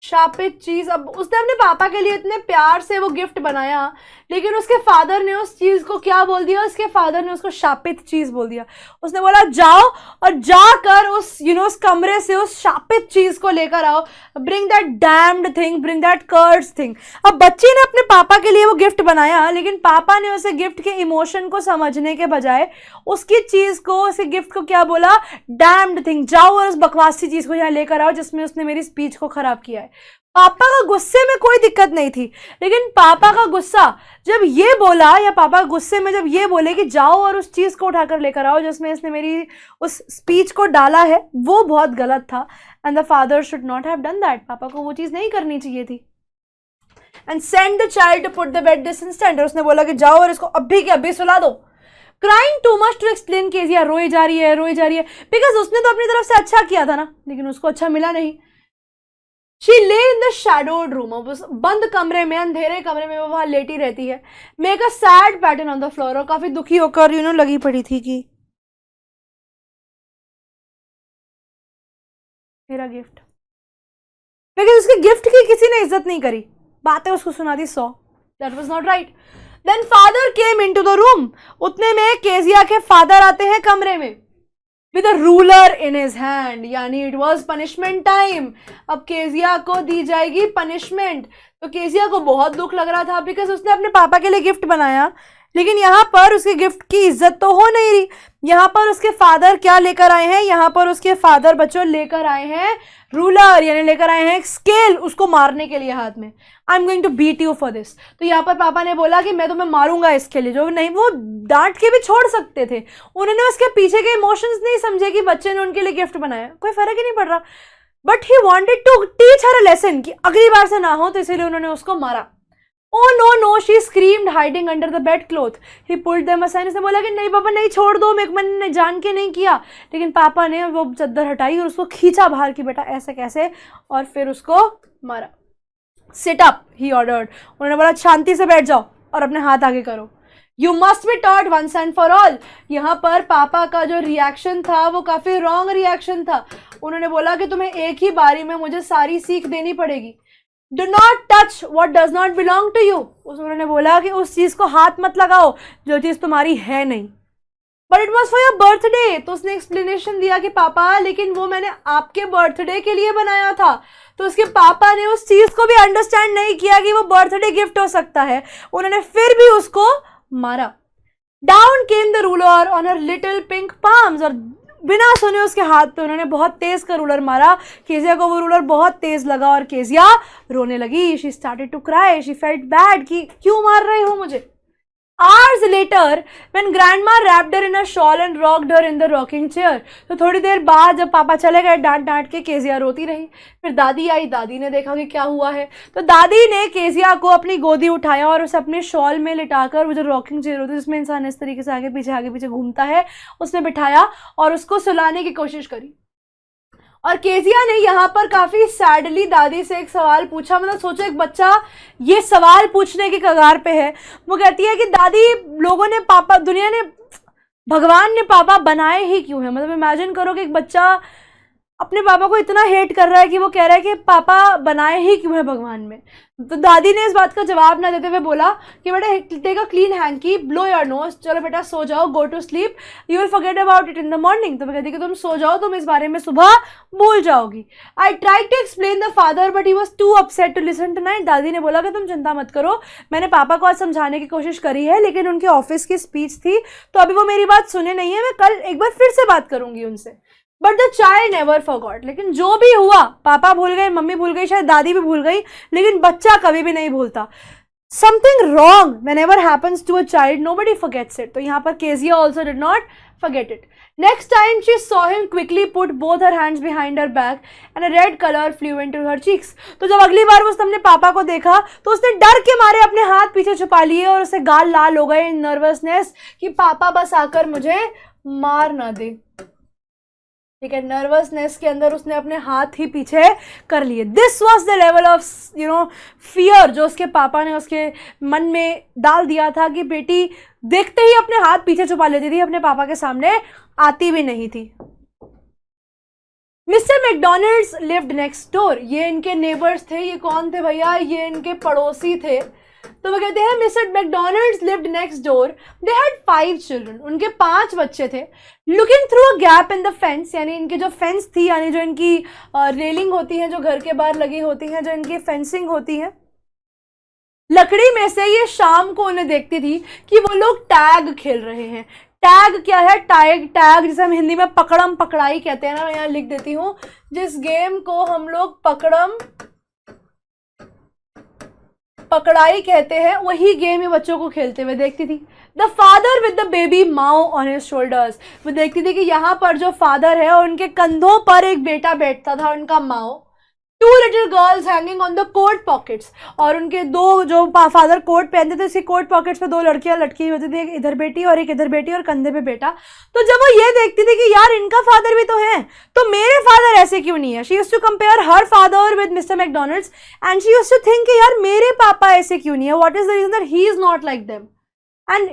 शापित चीज, अब उसने अपने पापा के लिए इतने प्यार से वो गिफ्ट बनाया लेकिन उसके फादर ने उस चीज को क्या बोल दिया, उसके फादर ने उसको शापित चीज बोल दिया। उसने बोला जाओ और जाकर उस उस कमरे से उस शापित चीज को लेकर आओ, bring that damned thing, bring that cursed thing. अब बच्ची ने अपने पापा के लिए वो गिफ्ट बनाया, लेकिन पापा ने उसे गिफ्ट के इमोशन को समझने के बजाय उसकी चीज को, उसे गिफ्ट को क्या बोला, डैम्ड थिंग, जाओ और उस बकवासी चीज को यहाँ लेकर आओ जिसमें उसने मेरी स्पीच को खराब किया है। पापा का गुस्से में कोई दिक्कत नहीं थी, लेकिन पापा का गुस्सा जब ये बोला, या पापा गुस्से में जब ये बोले कि जाओ और उस चीज को उठाकर लेकर आओ जिसमें इसने मेरी उस स्पीच को डाला है, वो बहुत गलत था। And the father should not have done that. पापा को वो चीज नहीं करनी चाहिए थी। And send the child to put the bed this instant. उसने बोला कि जाओ और इसको अभी के अभी सुला दो। Crying too much to explain Kezia, रोई जा रही है, रोई जा रही है, बिकॉज उसने तो अपनी तरफ से अच्छा किया था ना, लेकिन उसको अच्छा मिला नहीं। She lay in the shadowed room, उस बंद कमरे में, अंधेरे कमरे में वो वहां लेटी रहती है। Make a sad pattern on the floor, और काफी दुखी होकर लगी पड़ी थी कि मेरा गिफ्ट, लेकिन उसके गिफ्ट की किसी ने इज्जत नहीं करी, बातें उसको सुना दी 100। That was not right. Then father came into the room. उतने में केजिया के फादर आते हैं कमरे में, with a ruler in his hand, यानी it was punishment time। अब केजिया को दी जाएगी पनिशमेंट। तो केजिया को बहुत दुख लग रहा था, बिकॉज उसने अपने पापा के लिए गिफ्ट बनाया, लेकिन यहाँ पर उसके गिफ्ट की इज्जत तो हो नहीं रही। यहाँ पर उसके फादर क्या लेकर आए हैं, यहाँ पर उसके फादर बच्चों लेकर आए हैं रूलर, यानी लेकर आए हैं एक स्केल उसको मारने के लिए हाथ में। I am going to beat you for this. तो यहाँ पर पापा ने बोला कि मैं तुम्हें मारूंगा इसके लिए, जो नहीं वो डांट के भी छोड़ सकते थे। उन्होंने उसके पीछे के इमोशंस नहीं समझे कि बच्चे ने उनके लिए गिफ्ट बनाया, कोई फर्क ही नहीं पड़ रहा, but he wanted to teach her a lesson कि अगली बार से ना हो, तो इसीलिए उन्होंने उसको मारा। Oh no no, she screamed hiding under the bedcloth. He pulled them aside. उसने बोला कि नहीं पापा नहीं, छोड़ दो, मैंने जान के नहीं किया। लेकिन पापा ने वो चद्दर हटाई और उसको खींचा बाहर कि बेटा ऐसे कैसे, और फिर उसको मारा। Sit up, he ordered. उन्होंने बोला शांति से बैठ जाओ और अपने हाथ आगे करो। You must be taught once and for all. यहाँ पर पापा का जो रिएक्शन था वो काफी रॉन्ग रिएक्शन था। उन्होंने बोला कि तुम्हें एक ही बारी में मुझे सारी सीख देनी पड़ेगी। Do not touch what does not belong to you. उन्होंने बोला कि उस चीज को हाथ मत लगाओ जो चीज तुम्हारी है नहीं। But it was for your birthday. तो उसने एक्सप्लेनेशन दिया कि पापा लेकिन वो मैंने आपके बर्थडे के लिए बनाया था। तो उसके पापा ने उस चीज को भी अंडरस्टैंड नहीं किया कि वो बर्थडे गिफ्ट हो सकता है। उन्होंने फिर भी उसको मारा। Down came the ruler on her little pink palms, और बिना सुने उसके हाथ पे उन्होंने बहुत तेज का रूलर मारा। केजिया को वो रूलर बहुत तेज लगा और केजिया रोने लगी। She started to cry, she felt bad कि क्यों मार रहे हो मुझे। Hours later, when grandma wrapped her in a shawl and rocked her in the rocking chair, तो थोड़ी देर बाद जब पापा चले गए डांट डांट के, केजिया रोती रही। फिर दादी आई, दादी ने देखा कि क्या हुआ है, तो दादी ने केजिया को अपनी गोदी उठाया और उसे अपने शॉल में लिटाकर, वो जो रॉकिंग चेयर होती है जिसमें इंसान इस तरीके से आगे पीछे घूमता है, उसमें बिठाया और उसको सुलाने की कोशिश करी। और केजिया ने यहाँ पर काफी सैडली दादी से एक सवाल पूछा। मतलब सोचो एक बच्चा ये सवाल पूछने के कगार पे है। वो कहती है कि दादी लोगों ने पापा, दुनिया ने, भगवान ने पापा बनाए ही क्यों है। मतलब इमेजिन करो कि एक बच्चा अपने पापा को इतना हेट कर रहा है कि वो कह रहा है कि पापा बनाए ही क्यों है भगवान में। तो दादी ने इस बात का जवाब ना देते हुए बोला कि बेटा take a clean hankie, blow your nose, चलो बेटा सो जाओ, go to sleep, you will forget about it in the morning. तो मैं कहती कि तुम सो जाओ, तुम इस बारे में सुबह भूल जाओगी। I try to explain the father but he was too upset to listen tonight. दादी ने बोला कि तुम चिंता मत करो, मैंने पापा को आज समझाने की कोशिश करी है, लेकिन उनके ऑफिस की स्पीच थी तो अभी वो मेरी बात सुने नहीं है, मैं कल एक बार फिर से बात करूंगी उनसे। But the child never forgot. लेकिन जो भी हुआ, पापा भूल गए, मम्मी भूल गई, शायद दादी भी भूल गई, लेकिन बच्चा कभी भी नहीं भूलता। Something wrong whenever happens to a child, nobody forgets it. तो यहाँ पर Kezia also did not forget it. Next time she saw him quickly put both her hands behind her back and a red color flew into her cheeks. तो जब अगली बार उसने अपने पापा को देखा तो उसने डर के मारे अपने हाथ पीछे छुपा लिए और उसे गाल लाल हो गए, नर्वसनेस कि पापा बस आकर मुझे मार ना दे। ठीक है, नर्वसनेस के अंदर उसने अपने हाथ ही पीछे कर लिए। This was the level of fear जो उसके पापा ने उसके मन में डाल दिया था कि बेटी देखते ही अपने हाथ पीछे छुपा लेती थी, अपने पापा के सामने आती भी नहीं थी। Mister McDonald's lived next door. ये इनके नेबर्स थे। ये कौन थे भैया? ये इनके पड़ोसी थे। तो वो कहते हैं mister McDonald's lived next door, they had 5 children, उनके 5 बच्चे थे। Looking through a gap in the fence, यानी इनकी जो फेंस थी, यानी जो इनकी रेलिंग होती है जो घर के बाहर लगी होती है, जो इनकी फेंसिंग होती है लकड़ी में से, ये शाम को उन्हें देखती थी कि वो लोग टैग खेल रहे हैं। टैग क्या है? टैग जिसे हम हिंदी में पकड़म पकड़ाई कहते हैं ना, मैं यहाँ लिख देती हूँ, जिस गेम को हम लोग पकड़म पकड़ाई कहते हैं, वही गेम ये बच्चों को खेलते हुए देखती थी। The father with the baby Mao on his shoulders, वो देखती थी कि यहाँ पर जो फादर है और उनके कंधों पर एक बेटा बैठता था, उनका माओ। 2 little girls hanging on the coat pockets, और उनके 2 जो फादर कोट पहनते थे, उसकी कोट पॉकेट्स पे 2 लड़कियां लटकी होती थी, एक इधर बेटी और एक इधर बेटी और कंधे पे बेटा। तो जब वो ये देखती थी कि यार इनका फादर भी तो है, तो मेरे फादर ऐसे क्यों नहीं है? She used to compare her father with Mr McDonalds and she used to think कि यार मेरे पापा ऐसे क्यों नहीं है, what is the reason that he is not like them. And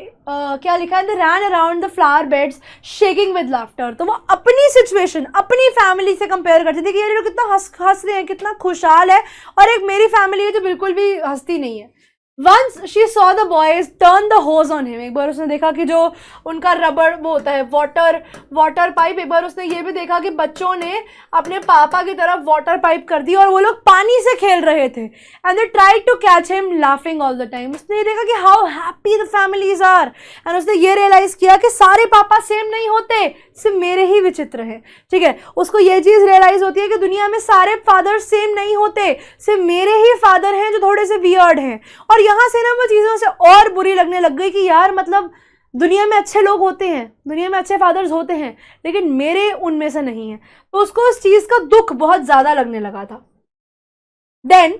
क्या लिखा है? They ran around the flower beds shaking with laughter. तो वो अपनी सिचुएशन अपनी फैमिली से कंपेयर करती थी कि यार ये लोग कितना हंस रहे हैं, कितना खुशहाल है, और एक मेरी फैमिली है जो बिल्कुल भी हंसती नहीं है। Once she saw the boys turn the hose on him, एक बार उसने देखा कि जो उनका रबड़ वो होता है वाटर पाइप, एक बार उसने ये भी देखा कि बच्चों ने अपने पापा की तरफ वाटर पाइप कर दी और वो लोग पानी से खेल रहे थे। And they tried to catch him laughing all the time. उसने ये देखा कि how happy the families are, and उसने ये रियलाइज किया कि सारे पापा सेम नहीं होते, सिर्फ मेरे ही विचित्र हैं। ठीक है, उसको ये चीज रियलाइज होती है कि दुनिया में सारे फादर सेम नहीं होते, सिर्फ मेरे ही फादर हैं जो थोड़े से वियर्ड हैं। और यहाँ से ना वो चीज़ों से और बुरी लगने लग गई कि यार मतलब दुनिया में अच्छे लोग होते हैं, दुनिया में अच्छे फादर्स होते हैं, लेकिन मेरे उनमें से नहीं है। तो उसको उस चीज़ का दुख बहुत ज़्यादा लगने लगा था। Then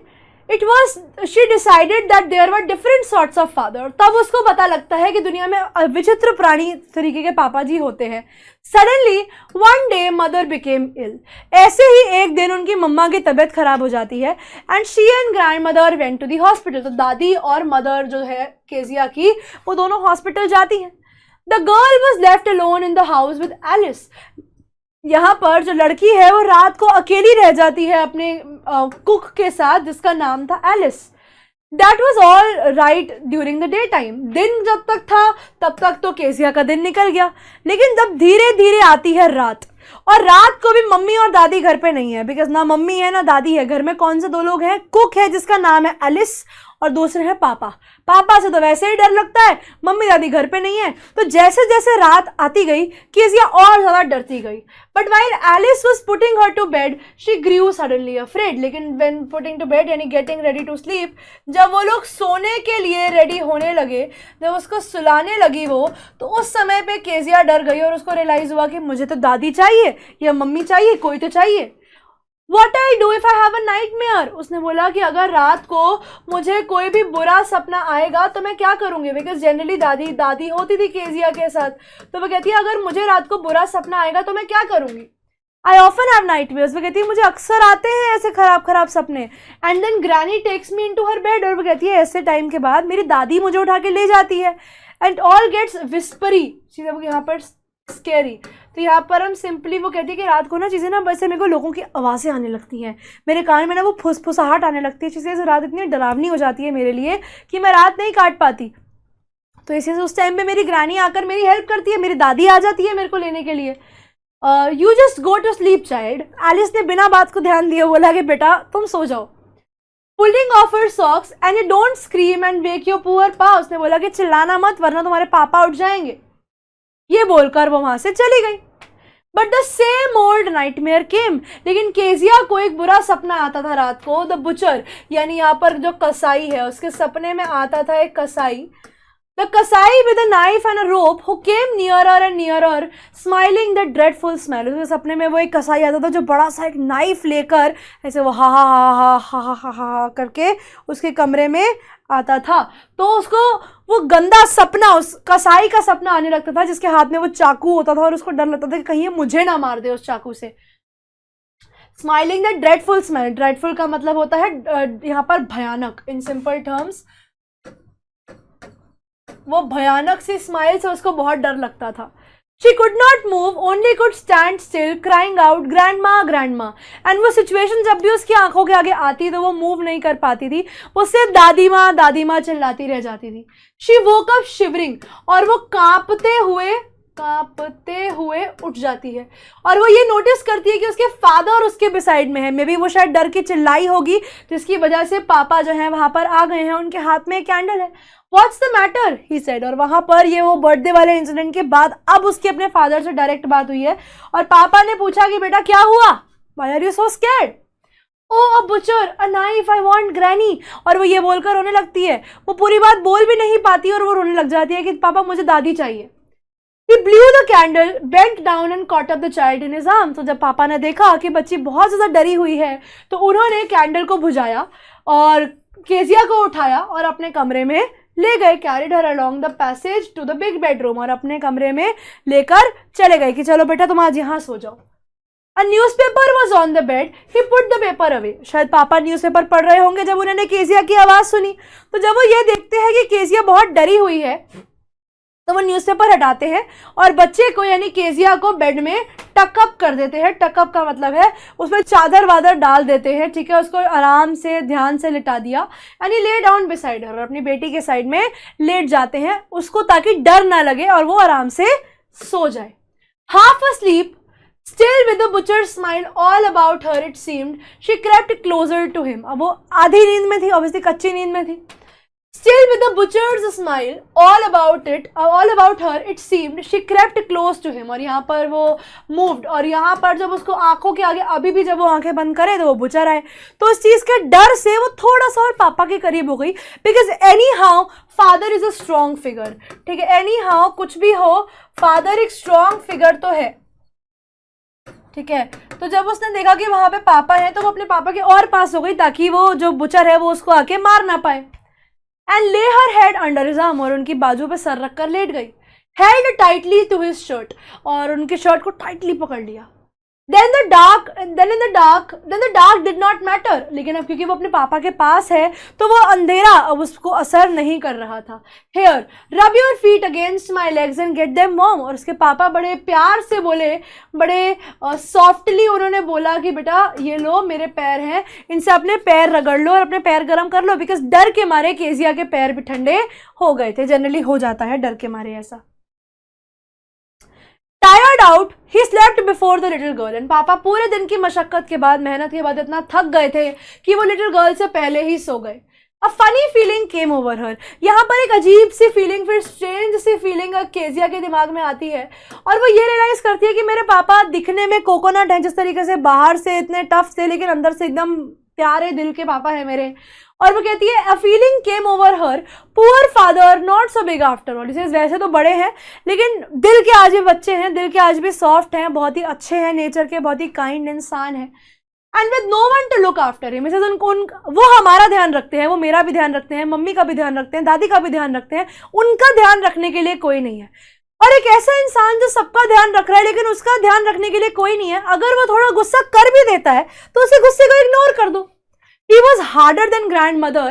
she decided that there were different sorts of father। तब उसको पता लगता है कि दुनिया में विचित्र प्राणी तरीके के पापा जी होते हैं। Suddenly one day mother became ill। ऐसे ही एक दिन उनकी मम्मा की तबीयत खराब हो जाती है। And she and grandmother went to the hospital। तो दादी और मदर जो है केजिया की, वो दोनों हॉस्पिटल जाती हैं। The girl was left alone in the house with Alice। यहाँ पर जो लड़की है वो रात को अकेली रह जाती है अपने कुक के साथ, जिसका नाम था Alice. That was all right during the day time. दिन जब तक था तब तक तो केसिया का दिन निकल गया, लेकिन जब धीरे धीरे आती है रात, और रात को भी मम्मी और दादी घर पे नहीं है, बिकॉज ना मम्मी है ना दादी है। घर में कौन से 2 लोग हैं? कुक है जिसका नाम है एलिस, और दूसरे हैं पापा। पापा से तो वैसे ही डर लगता है, मम्मी दादी घर पे नहीं है। तो जैसे जैसे रात आती गई केसिया और ज्यादा डरती गई। But while Alice was putting her to bed she grew suddenly afraid. लेकिन व्हेन पुटिंग टू बेड यानी गेटिंग रेडी टू स्लीप, जब वो लोग सोने के लिए रेडी होने लगे, जब उसको सुलाने लगी वो, तो उस समय पे केसिया डर गई और उसको रियलाइज हुआ कि मुझे तो दादी चाहिए या मम्मी चाहिए, कोई तो चाहिए। What I do if I have a nightmare? उसने बोला कि अगर रात को मुझे कोई भी बुरा सपना आएगा तो मैं क्या करूँगी, बिकॉज जनरली दादी होती थी केजिया के साथ। तो वो कहती है अगर मुझे रात को बुरा सपना आएगा तो मैं क्या करूँगी। I often have nightmares। वो कहती है मुझे अक्सर आते हैं ऐसे खराब सपने। And then granny takes me into her bed. और वो कहती है ऐसे टाइम के बाद मेरी दादी मुझे उठा के ले जाती है। And all gets whispery. यहाँ पर स्केरी। तो यहाँ पर हम सिंपली वो कहती है कि रात को ना चीज़ें ना वैसे मेरे को लोगों की आवाज़ें आने लगती हैं, मेरे कान में ना वो फुसफुसाहट आने लगती है, चीज़ें रात इतनी डरावनी हो जाती है मेरे लिए कि मैं रात नहीं काट पाती। तो इसी से उस टाइम पे मेरी ग्रैनी आकर मेरी हेल्प करती है, मेरी दादी आ जाती है मेरे को लेने के लिए। You just go to sleep child. Alice ने बिना बात को ध्यान दिए बोला कि बेटा तुम सो जाओ। Pulling of her socks and you don't scream and wake your poor पा। उसने बोला कि चिल्लाना मत वरना तुम्हारे पापा उठ जाएंगे। ये बोलकर वो वहां से चली गई। But the same old nightmare came. लेकिन केजिया को एक बुरा सपना आता था रात को। द बुचर यानी यहाँ पर जो कसाई है, उसके सपने में आता था एक कसाई। द कसाई with a knife and a rope who came nearer and nearer smiling the dreadful smell. उसके सपने में वो एक कसाई आता था जो बड़ा सा एक नाइफ लेकर ऐसे वो हा हा हा हा हा हा हा हा करके उसके कमरे में आता था। तो उसको वो गंदा सपना, उस कसाई का सपना आने लगता था जिसके हाथ में वो चाकू होता था और उसको डर लगता था कि कहीं ये मुझे ना मार दे उस चाकू से। Smiling the dreadful smell. Dreadful का मतलब होता है यहाँ पर भयानक। इन सिंपल टर्म्स वो भयानक सी स्माइल से उसको बहुत डर लगता था। She could not move, only could stand still, crying out, "Grandma, grandma." And वो सिचुएशन जब भी उसकी आंखों के आगे आती तो वो मूव नहीं कर पाती थी, वो सिर्फ दादी माँ चिल्लाती रह जाती थी. She woke up shivering, और वो कांपते हुए उठ जाती है. और वो ये नोटिस करती है कि उसके फादर उसके बिसाइड में है. मे बी वो शायद डर के चिल्लाई होगी, जिसकी वजह से पापा जो है वहां पर आ गए हैं. उनके हाथ में एक कैंडल है. What's the matter? He said. और वहां पर ये वो बर्थडे वाले इंसिडेंट के बाद अब उसकी अपने फादर से डायरेक्ट बात हुई है और पापा ने पूछा कि बेटा क्या हुआ? Why are you so scared? Oh, a butcher, a knife, I want granny. और वो ये बोलकर रोने लगती है. वो पूरी बात बोल भी नहीं पाती और वो रोने लग जाती है कि पापा मुझे दादी चाहिए. He blew the candle, bent down and caught up the child in his arms. तो जब पापा ने देखा कि बच्ची बहुत ज्यादा डरी हुई है तो उन्होंने कैंडल को बुझाया और केजिया को उठाया और अपने कमरे में ले गए. Carried her along the passage to the big bedroom. और अपने कमरे में लेकर चले गए कि चलो बेटा तुम आज यहाँ सो जाओ. A newspaper was on the bed. He put the paper away. शायद पापा न्यूज़पेपर पढ़ रहे होंगे जब उन्होंने केजिया की आवाज सुनी. तो जब वो ये देखते हैं कि केजिया बहुत डरी हुई है तो वो न्यूज़पेपर हटाते हैं और बच्चे को यानी केजिया को बेड में टकअप कर देते हैं. टकअप का मतलब है उसमें चादर वादर डाल देते हैं. ठीक है, उसको आराम से ध्यान से लिटा दिया. यानी ले डाउन बिसाइड हर, अपनी बेटी के साइड में लेट जाते हैं उसको ताकि डर ना लगे और वो आराम से सो जाए. Half asleep, still with the butcher's smile all about her it seemed, she crept closer to him. अब वो आधी नींद में थी, ऑब्वियसली कच्ची नींद में थी. Still with the butcher's smile all about her it seemed, she crept close to him. और यहाँ पर वो moved और यहाँ पर जब उसको आंखों के आगे अभी भी जब वो आंखें बंद करे तो वो बुचर आए. तो उस चीज के डर से वो थोड़ा सा और पापा के करीब हो गई. Because any how father is a strong figure. ठीक है, एनी हाउ कुछ भी हो फादर एक स्ट्रॉन्ग फिगर तो है. ठीक है, तो जब उसने देखा कि वहां पे पापा है तो वो अपने पापा के और पास हो गई ताकि वो जो बुचर है वो उसको आके मार ना पाए. And lay her head under his arm, और उनकी बाजू पे सर रखकर लेट गई. Held tightly to his shirt, और उनके शर्ट को टाइटली पकड़ लिया. Then the dark did not matter. लेकिन अब क्योंकि वो अपने पापा के पास है तो वो अंधेरा अब उसको असर नहीं कर रहा था. Here, rub your feet against my legs and get them warm. और उसके पापा बड़े प्यार से बोले, बड़े सॉफ्टली उन्होंने बोला कि बेटा ये लो मेरे पैर हैं, इनसे अपने पैर रगड़ लो और अपने पैर गर्म कर लो. बिकॉज डर के मारे केजिया के पैर भी ठंडे हो गए थे. जनरली हो जाता है डर के मारे ऐसा. Tired out, he slept before the little girl. And पापा पूरे दिन की मशक्कत के बाद, मेहनत के बाद इतना थक गए थे कि वो लिटिल गर्ल से पहले ही सो गए. A funny feeling came over her. यहाँ पर एक अजीब सी फीलिंग, फिर स्ट्रेंज सी फीलिंग केजिया के दिमाग में आती है और वो ये रियलाइज करती है कि मेरे पापा दिखने में कोकोनट हैं, जिस तरीके से बाहर से इतने टफ थे लेकिन अंदर से एकदम प्यारे दिल के पापा है मेरे. और वो कहती है, a feeling came over her, poor father not so big after all. वैसे तो बड़े हैं लेकिन दिल के आज भी बच्चे हैं, दिल के आज भी सॉफ्ट हैं, बहुत ही अच्छे हैं नेचर के, बहुत ही काइंड इंसान है. And with no one to look after him. उनको वो हमारा ध्यान रखते हैं, वो मेरा भी ध्यान रखते हैं, मम्मी का भी ध्यान रखते हैं, दादी का भी ध्यान रखते हैं. उनका ध्यान रखने के लिए कोई नहीं है. और एक ऐसा इंसान जो सबका ध्यान रख रहा है लेकिन उसका ध्यान रखने के लिए कोई नहीं है, अगर वो थोड़ा गुस्सा कर भी देता है तो उसे गुस्से को इग्नोर कर दो. He was harder than grandmother,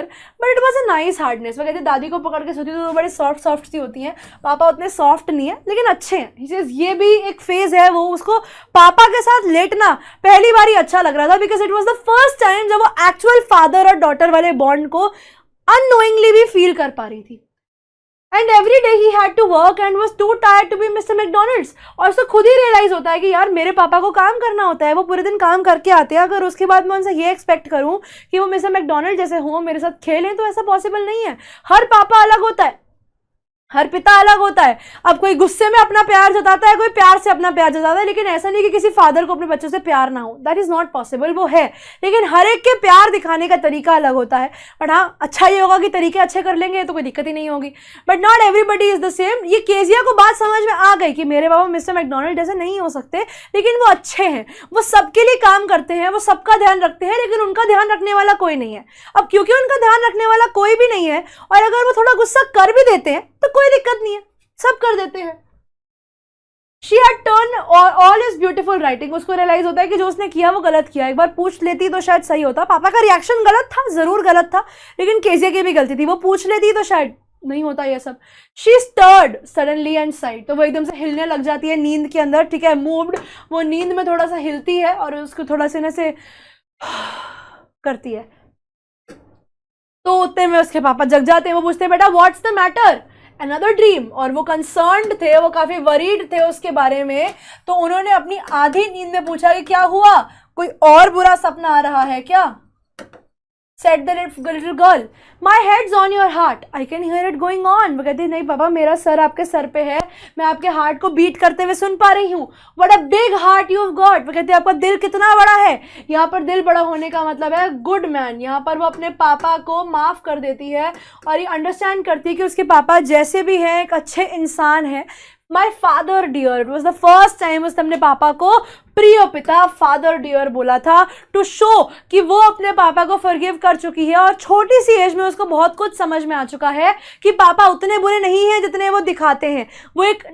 but it was a nice hardness. वो कहते दादी को पकड़ के सोती तो बड़े सॉफ्ट सी होती हैं. पापा उतने सॉफ्ट नहीं है लेकिन अच्छे हैं. He says ये भी एक फेज है. वो उसको पापा के साथ लेटना पहली बार ही अच्छा लग रहा था because it was the first time जब वो एक्चुअल फादर और डॉटर वाले बॉन्ड को अननोइंगली भी फील कर पा रही थी. And every day he had to work and was too tired to be Mr McDonalds. और उसको खुद ही रियलाइज होता है कि यार मेरे पापा को काम करना होता है, वो पूरे दिन काम करके आते हैं. अगर उसके बाद मैं उनसे ये एक्सपेक्ट करूं कि वो मिस्टर मैकडोनल्ड जैसे हों, मेरे साथ खेलें, तो ऐसा पॉसिबल नहीं है. हर पापा अलग होता है, हर पिता अलग होता है. अब कोई गुस्से में अपना प्यार जताता है, कोई प्यार से अपना प्यार जताता है, लेकिन ऐसा नहीं कि किसी फादर को अपने बच्चों से प्यार ना हो. That is not possible. वो है लेकिन हर एक के प्यार दिखाने का तरीका अलग होता है. बट हाँ, अच्छा ये होगा कि तरीके अच्छे कर लेंगे तो कोई दिक्कत ही नहीं होगी. But not everybody is the same. ये केजिया को बात समझ में आ गई कि मेरे पापा मिस्टर मैकडोनल्ड जैसे नहीं हो सकते लेकिन वो अच्छे हैं, वो सबके लिए काम करते हैं, वो सबका ध्यान रखते हैं, लेकिन उनका ध्यान रखने वाला कोई नहीं है. अब क्योंकि उनका ध्यान रखने वाला कोई भी नहीं है और अगर वो थोड़ा गुस्सा कर भी देते हैं तो कोई दिक्कत नहीं है, सब कर देते हैं. She had turned all his beautiful writing. उसको रियलाइज होता है कि जो उसने किया वो गलत किया. एक बार पूछ लेती तो शायद सही होता. पापा का रिएक्शन गलत था, जरूर गलत था, लेकिन केजिया की भी गलती थी. वो पूछ लेती तो शायद नहीं होता ये सब। She stirred suddenly and sighed, तो वो एकदम से हिलने लग जाती है नींद के अंदर, ठीक है, मूव्ड, वो नींद में थोड़ा सा हिलती है और उसको थोड़ा सा से करती है। तो उतने में उसके पापा जग जाते हैं, वो पूछते हैं बेटा what's the matter, another dream, और वो कंसर्न्ड थे, वो काफी वरीड थे उसके बारे में। तो उन्होंने अपनी आधी नींद में पूछा कि क्या हुआ, कोई और बुरा सपना आ रहा है क्या? Said the little girl, my head's on your heart, I can hear it going on. वो कहती है नहीं पापा, मेरा सर आपके सर पे है, मैं आपके हार्ट को बीट करते हुए सुन पा रही हूँ। What a big heart you've got. वो कहती है आपका दिल कितना बड़ा है। यहाँ पर दिल बड़ा होने का मतलब है गुड मैन। यहाँ पर वो अपने पापा को माफ कर देती है और ये अंडरस्टैंड करती है कि उसके पापा जैसे भी हैं एक अच्छे इंसान हैं। My father dear, it was the first time उसने अपने पापा को प्रिय पिता, फादर डियर बोला था, टू शो कि वो अपने पापा को फॉरगिव कर चुकी है और छोटी सी एज में उसको बहुत कुछ समझ में आ चुका है कि पापा उतने बुरे नहीं हैं जितने वो दिखाते हैं। वो एक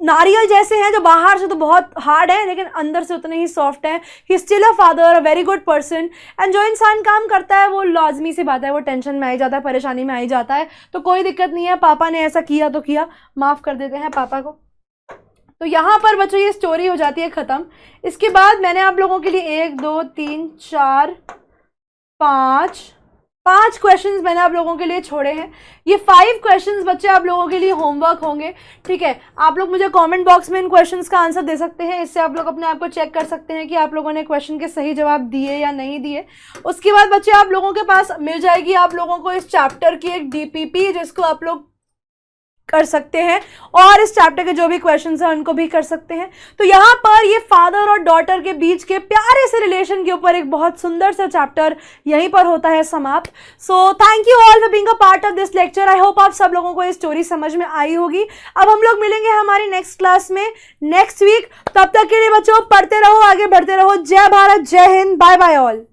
नारियल जैसे हैं जो बाहर से तो बहुत हार्ड है लेकिन अंदर से उतने ही सॉफ्ट हैं। He still a father, a very good person. And जो इंसान काम करता है वो लाजमी सी बात है, वो टेंशन में आ ही जाता है, परेशानी में आ ही जाता है, तो कोई दिक्कत नहीं है, पापा ने ऐसा किया तो किया, माफ कर देते हैं पापा को। तो यहाँ पर बच्चों ये स्टोरी हो जाती है ख़त्म। इसके बाद मैंने आप लोगों के लिए 1 2 3 4 5 क्वेश्चंस मैंने आप लोगों के लिए छोड़े हैं। ये 5 क्वेश्चंस बच्चे आप लोगों के लिए होमवर्क होंगे, ठीक है। आप लोग मुझे कमेंट बॉक्स में इन क्वेश्चंस का आंसर दे सकते हैं, इससे आप लोग अपने आप को चेक कर सकते हैं कि आप लोगों ने क्वेश्चन के सही जवाब दिए या नहीं दिए। उसके बाद बच्चे आप लोगों के पास मिल जाएगी आप लोगों को इस चैप्टर की एक DPP, जिसको आप लोग कर सकते हैं और इस चैप्टर के जो भी क्वेश्चंस हैं उनको भी कर सकते हैं। तो यहाँ पर ये फादर और डॉटर के बीच के प्यारे से रिलेशन के ऊपर एक बहुत सुंदर सा चैप्टर यहीं पर होता है समाप्त। So thank you all for being a part of this lecture. I hope आप सब लोगों को ये स्टोरी समझ में आई होगी। अब हम लोग मिलेंगे हमारी नेक्स्ट क्लास में नेक्स्ट वीक। तब तक के लिए बच्चों पढ़ते रहो, आगे बढ़ते रहो। जय भारत, जय हिंद, बाय बाय ऑल।